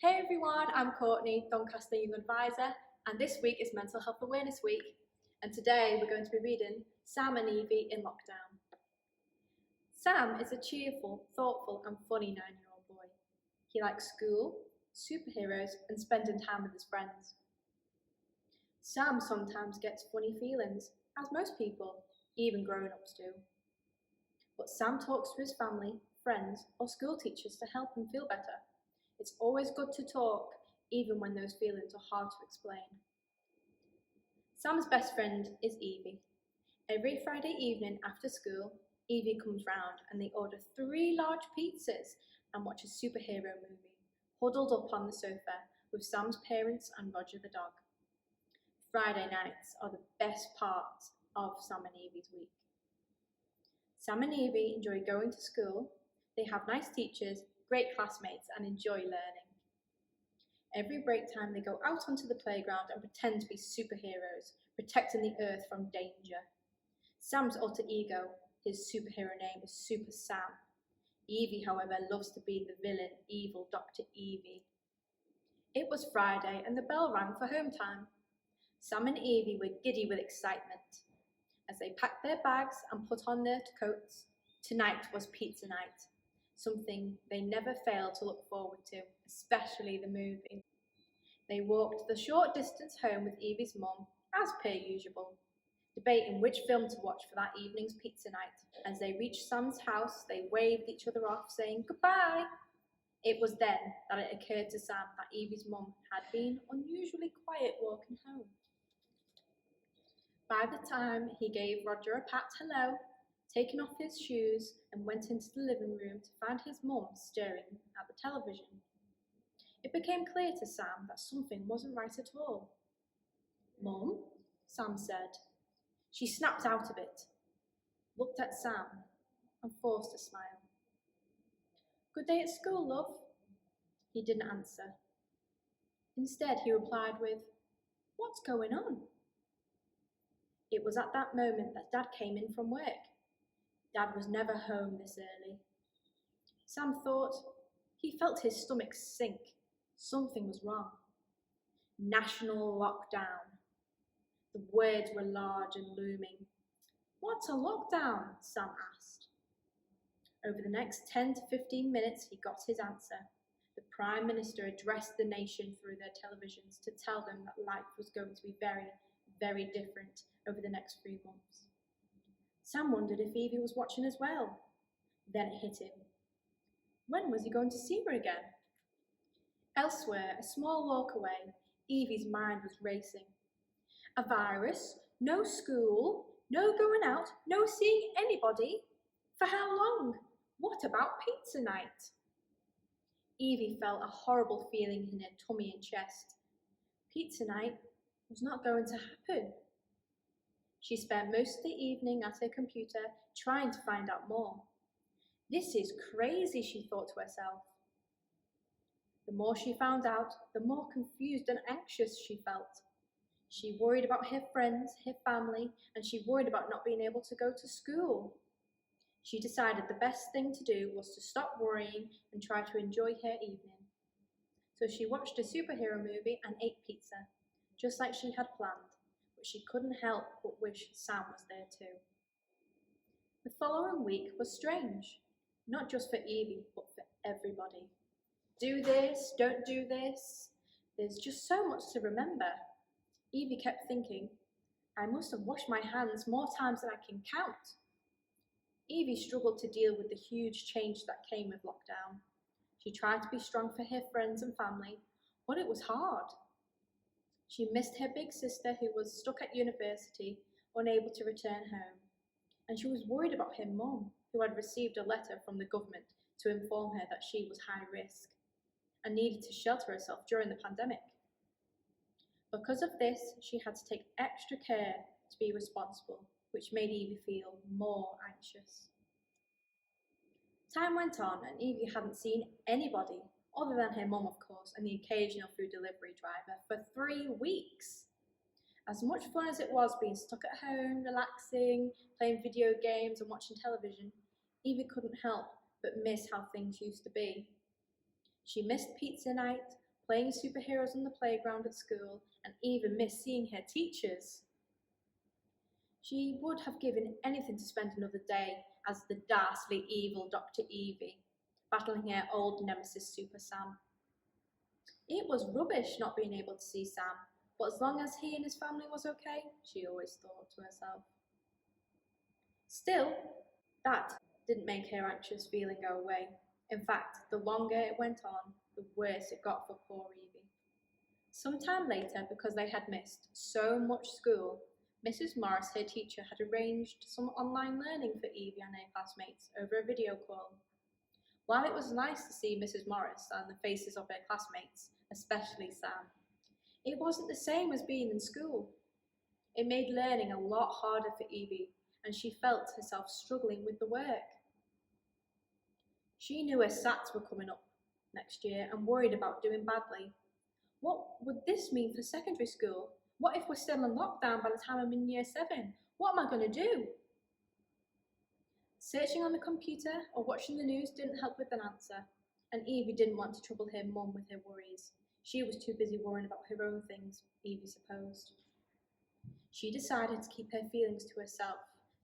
Hey everyone, I'm Courtney, Doncaster Young Advisor, and this week is Mental Health Awareness Week. And today we're going to be reading Sam and Evie in Lockdown. Sam is a cheerful, thoughtful and funny 9-year-old boy. He likes school, superheroes and spending time with his friends. Sam sometimes gets funny feelings, as most people, even grown-ups do. But Sam talks to his family, friends or school teachers to help him feel better. It's always good to talk, even when those feelings are hard to explain. Sam's best friend is Evie. Every Friday evening after school, Evie comes round and they order 3 large pizzas and watch a superhero movie, huddled up on the sofa with Sam's parents and Roger the dog. Friday nights are the best part of Sam and Evie's week. Sam and Evie enjoy going to school, they have nice teachers, great classmates and enjoy learning. Every break time they go out onto the playground and pretend to be superheroes, protecting the earth from danger. Sam's alter ego, his superhero name is Super Sam. Evie, however, loves to be the villain, evil Dr. Evie. It was Friday and the bell rang for home time. Sam and Evie were giddy with excitement. As they packed their bags and put on their coats, tonight was pizza night. Something they never failed to look forward to, especially the movie. They walked the short distance home with Evie's mum, as per usual, debating which film to watch for that evening's pizza night. As they reached Sam's house, they waved each other off, saying goodbye. It was then that it occurred to Sam that Evie's mum had been unusually quiet walking home. By the time he gave Roger a pat hello, taken off his shoes and went into the living room to find his mum staring at the television. It became clear to Sam that something wasn't right at all. "Mum?" Sam said. She snapped out of it, looked at Sam and forced a smile. "Good day at school, love." He didn't answer. Instead, he replied with, "What's going on?" It was at that moment that Dad came in from work. Dad was never home this early. Sam thought. He felt his stomach sink. Something was wrong. National lockdown. The words were large and looming. "What's a lockdown?" Sam asked. Over the next 10 to 15 minutes, he got his answer. The Prime Minister addressed the nation through their televisions to tell them that life was going to be very, very different over the next 3 months. Sam wondered if Evie was watching as well. Then it hit him. When was he going to see her again? Elsewhere, a small walk away, Evie's mind was racing. A virus, no school, no going out, no seeing anybody. For how long? What about pizza night? Evie felt a horrible feeling in her tummy and chest. Pizza night was not going to happen. She spent most of the evening at her computer trying to find out more. This is crazy, she thought to herself. The more she found out, the more confused and anxious she felt. She worried about her friends, her family, and she worried about not being able to go to school. She decided the best thing to do was to stop worrying and try to enjoy her evening. So she watched a superhero movie and ate pizza, just like she had planned. But she couldn't help but wish Sam was there too. The following week was strange, not just for Evie, but for everybody. Do this, don't do this. There's just so much to remember. Evie kept thinking, I must have washed my hands more times than I can count. Evie struggled to deal with the huge change that came with lockdown. She tried to be strong for her friends and family, but it was hard. She missed her big sister who was stuck at university, unable to return home. And she was worried about her mum, who had received a letter from the government to inform her that she was high risk and needed to shelter herself during the pandemic. Because of this, she had to take extra care to be responsible, which made Evie feel more anxious. Time went on and Evie hadn't seen anybody, other than her mum of course, and the occasional food delivery driver, for 3 weeks. As much fun as it was being stuck at home, relaxing, playing video games and watching television, Evie couldn't help but miss how things used to be. She missed pizza night, playing superheroes on the playground at school, and even missed seeing her teachers. She would have given anything to spend another day as the ghastly, evil Dr. Evie, battling her old nemesis Super Sam. It was rubbish not being able to see Sam, but as long as he and his family was okay, she always thought to herself. Still, that didn't make her anxious feeling go away. In fact, the longer it went on, the worse it got for poor Evie. Sometime later, because they had missed so much school, Mrs. Morris, her teacher, had arranged some online learning for Evie and her classmates over a video call. While it was nice to see Mrs. Morris and the faces of her classmates, especially Sam, it wasn't the same as being in school. It made learning a lot harder for Evie, and she felt herself struggling with the work. She knew her SATs were coming up next year and worried about doing badly. What would this mean for secondary school? What if we're still in lockdown by the time I'm in year 7? What am I going to do? Searching on the computer or watching the news didn't help with an answer, and Evie didn't want to trouble her mum with her worries. She was too busy worrying about her own things, Evie supposed. She decided to keep her feelings to herself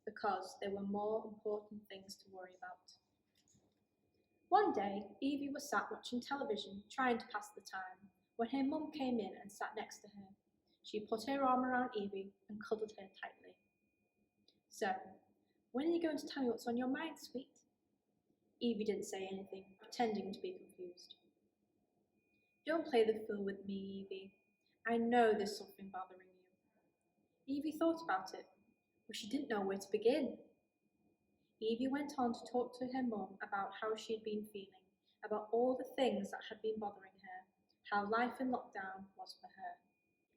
because there were more important things to worry about. One day, Evie was sat watching television, trying to pass the time, when her mum came in and sat next to her. She put her arm around Evie and cuddled her tightly. "So, when are you going to tell me what's on your mind, sweet?" Evie didn't say anything, pretending to be confused. "Don't play the fool with me, Evie. I know there's something bothering you." Evie thought about it, but she didn't know where to begin. Evie went on to talk to her mum about how she had been feeling, about all the things that had been bothering her, how life in lockdown was for her.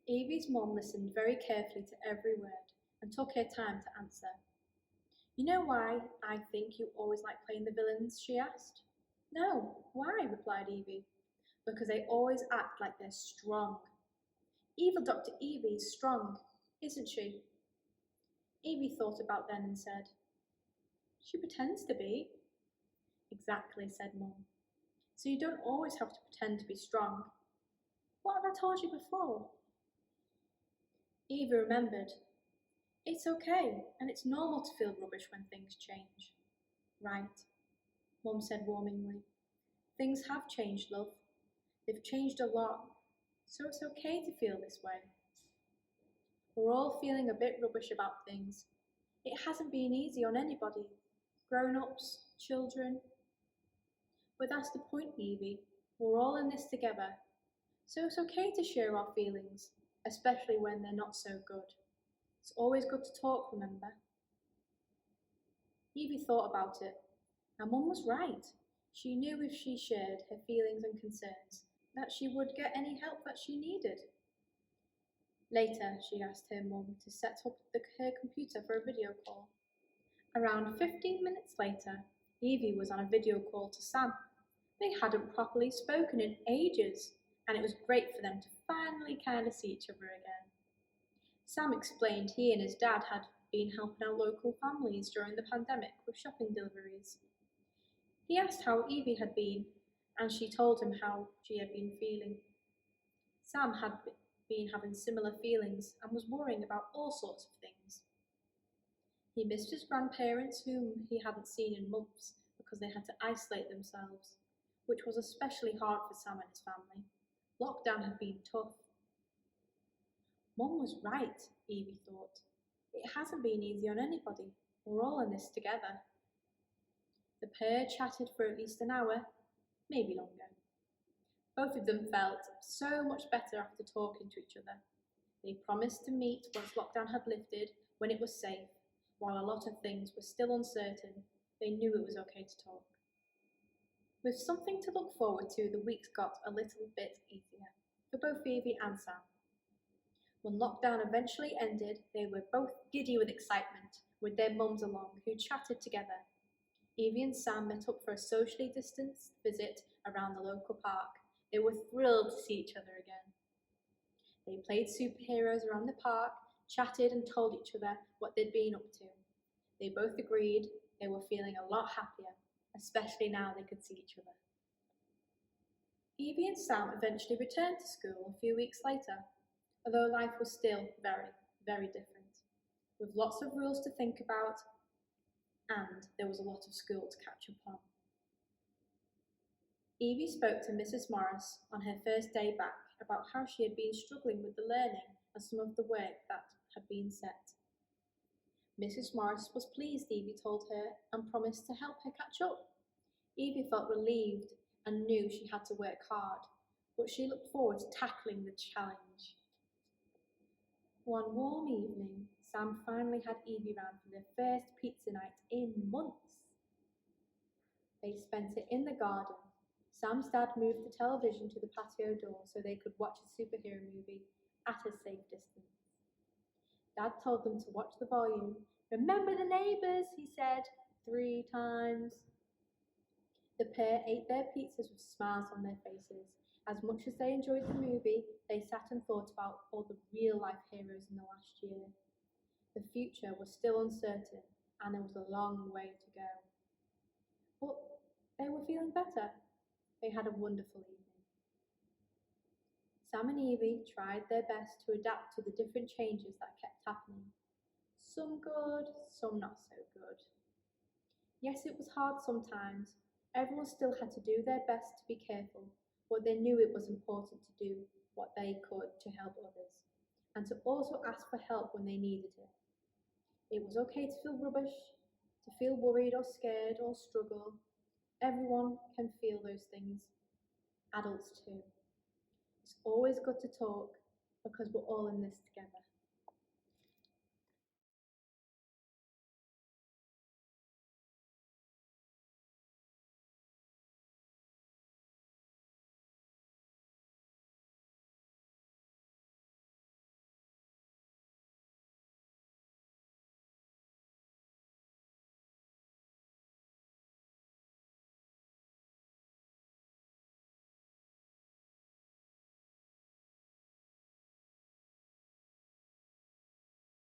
Evie's mum listened very carefully to every word and took her time to answer. "You know why I think you always like playing the villains?" she asked. "No, why?" replied Evie. "Because they always act like they're strong. Evil Dr. Evie is strong, isn't she?" Evie thought about then and said, "She pretends to be." "Exactly," said Mum. "So you don't always have to pretend to be strong. What have I told you before?" Evie remembered. "It's okay, and it's normal to feel rubbish when things change." "Right," Mum said warmingly. "Things have changed, love. They've changed a lot, so it's okay to feel this way. We're all feeling a bit rubbish about things. It hasn't been easy on anybody, grown-ups, children. But that's the point, Evie. We're all in this together, so it's okay to share our feelings, especially when they're not so good. It's always good to talk, remember?" Evie thought about it. Her mum was right. She knew if she shared her feelings and concerns, that she would get any help that she needed. Later, she asked her mum to set up her computer for a video call. Around 15 minutes later, Evie was on a video call to Sam. They hadn't properly spoken in ages, and it was great for them to finally kind of see each other again. Sam explained he and his dad had been helping out local families during the pandemic with shopping deliveries. He asked how Evie had been, and she told him how she had been feeling. Sam had been having similar feelings and was worrying about all sorts of things. He missed his grandparents, whom he hadn't seen in months because they had to isolate themselves, which was especially hard for Sam and his family. Lockdown had been tough. Mum was right, Evie thought. It hasn't been easy on anybody. We're all in this together. The pair chatted for at least an hour, maybe longer. Both of them felt so much better after talking to each other. They promised to meet once lockdown had lifted, when it was safe. While a lot of things were still uncertain, they knew it was okay to talk. With something to look forward to, the weeks got a little bit easier for both Evie and Sam. When lockdown eventually ended, they were both giddy with excitement, with their mums along, who chatted together. Evie and Sam met up for a socially distanced visit around the local park. They were thrilled to see each other again. They played superheroes around the park, chatted and told each other what they'd been up to. They both agreed they were feeling a lot happier, especially now they could see each other. Evie and Sam eventually returned to school a few weeks later, although life was still very, very different, with lots of rules to think about, and there was a lot of school to catch up on. Evie spoke to Mrs. Morris on her first day back about how she had been struggling with the learning and some of the work that had been set. Mrs. Morris was pleased, Evie told her, and promised to help her catch up. Evie felt relieved and knew she had to work hard, but she looked forward to tackling the challenge. One warm evening, Sam finally had Evie round for their first pizza night in months. They spent it in the garden. Sam's dad moved the television to the patio door so they could watch a superhero movie at a safe distance. Dad told them to watch the volume. "Remember the neighbours," he said 3 times. The pair ate their pizzas with smiles on their faces. As much as they enjoyed the movie, they sat and thought about all the real-life heroes in the last year. The future was still uncertain, and there was a long way to go. But they were feeling better. They had a wonderful evening. Sam and Evie tried their best to adapt to the different changes that kept happening. Some good, some not so good. Yes, it was hard sometimes. Everyone still had to do their best to be careful, but they knew it was important to do what they could to help others, and to also ask for help when they needed it. It was okay to feel rubbish, to feel worried or scared or struggle. Everyone can feel those things, adults too. It's always good to talk because we're all in this together.